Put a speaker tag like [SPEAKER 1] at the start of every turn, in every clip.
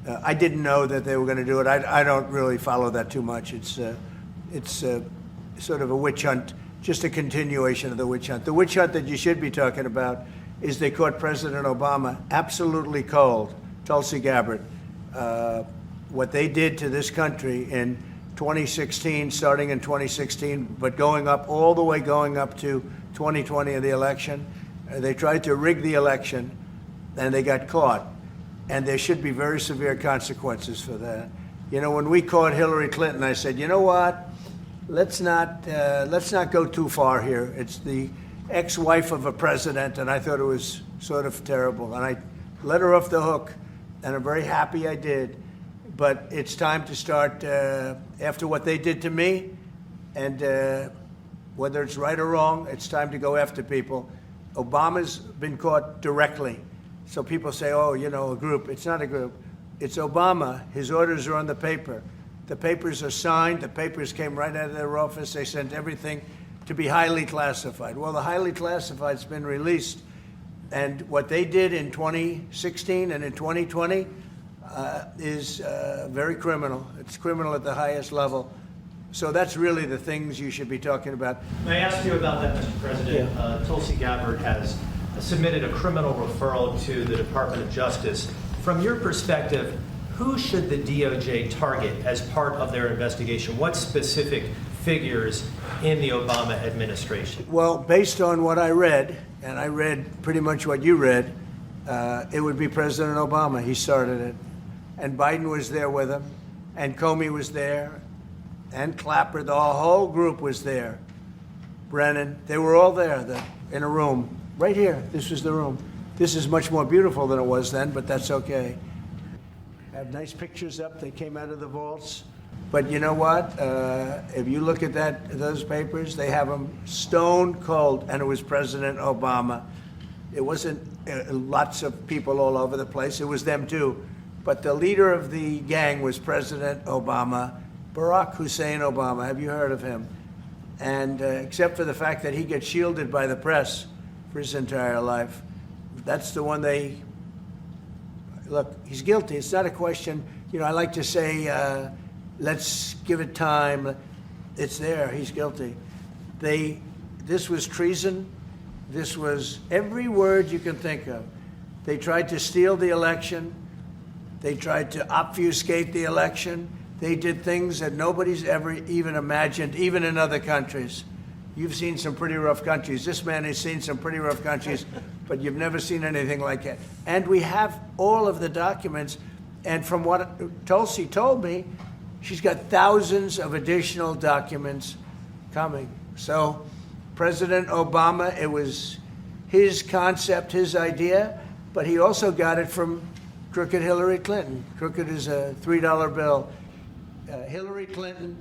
[SPEAKER 1] I didn't know that they were going to do it. I don't really follow that too much. It's sort of a witch hunt, just a continuation of the witch hunt. The witch hunt that you should be talking about is they caught President Obama absolutely cold, Tulsi Gabbard. What they did to this country in 2016, starting in 2016, but going up all the way going up to 2020 in the election. They tried to rig the election, and they got caught. And there should be very severe consequences for that. You know, when we caught Hillary Clinton, I said, you know what? Let's not go too far here. It's the ex-wife of a president, and I thought it was sort of terrible. And I let her off the hook, and I'm very happy I did. But it's time to start, after what they did to me, and whether it's right or wrong, it's time to go after people. Obama's been caught directly. So people say, oh, you know, a group. It's not a group. It's Obama. His orders are on the paper. The papers are signed. The papers came right out of their office. They sent everything to be highly classified. Well, the highly classified's been released. And what they did in 2016 and in 2020 is very criminal. It's criminal at the highest level. So that's really the things you should be talking about.
[SPEAKER 2] May I ask you about that, Mr. President?
[SPEAKER 1] Yeah.
[SPEAKER 2] Tulsi Gabbard has submitted a criminal referral to the Department of Justice. From your perspective, who should the DOJ target as part of their investigation? What specific figures in the Obama administration?
[SPEAKER 1] Well, based on what I read, and I read pretty much what you read, it would be President Obama. He started it. And Biden was there with him, and Comey was there, and Clapper. The whole group was there. Brennan, they were all there in a room. Right here, this was the room. This is much more beautiful than it was then, but that's okay. I have nice pictures up. They came out of the vaults. But you know what? If you look at those papers, they have them stone cold, and it was President Obama. It wasn't lots of people all over the place. It was them too. But the leader of the gang was President Obama, Barack Hussein Obama. Have you heard of him? And except for the fact that he gets shielded by the press for his entire life. That's the one they, look, he's guilty. It's not a question, you know, I like to say, let's give it time. It's there, he's guilty. This was treason. This was every word you can think of. They tried to steal the election. They tried to obfuscate the election. They did things that nobody's ever even imagined, even in other countries. You've seen some pretty rough countries. This man has seen some pretty rough countries, but you've never seen anything like it. And we have all of the documents. And from what Tulsi told me, she's got thousands of additional documents coming. So President Obama, it was his concept, his idea, but he also got it from crooked Hillary Clinton. Crooked is a $3 bill. Hillary Clinton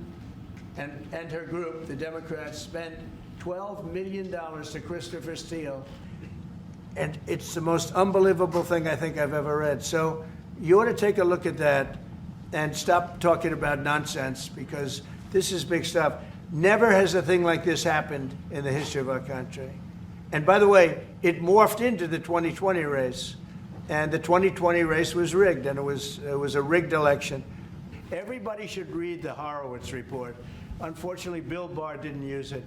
[SPEAKER 1] and her group, the Democrats, spent $12 million to Christopher Steele. And it's the most unbelievable thing I think I've ever read. So you ought to take a look at that and stop talking about nonsense, because this is big stuff. Never has a thing like this happened in the history of our country. And by the way, it morphed into the 2020 race. And the 2020 race was rigged, and it was a rigged election. Everybody should read the Horowitz report. Unfortunately, Bill Barr didn't use it.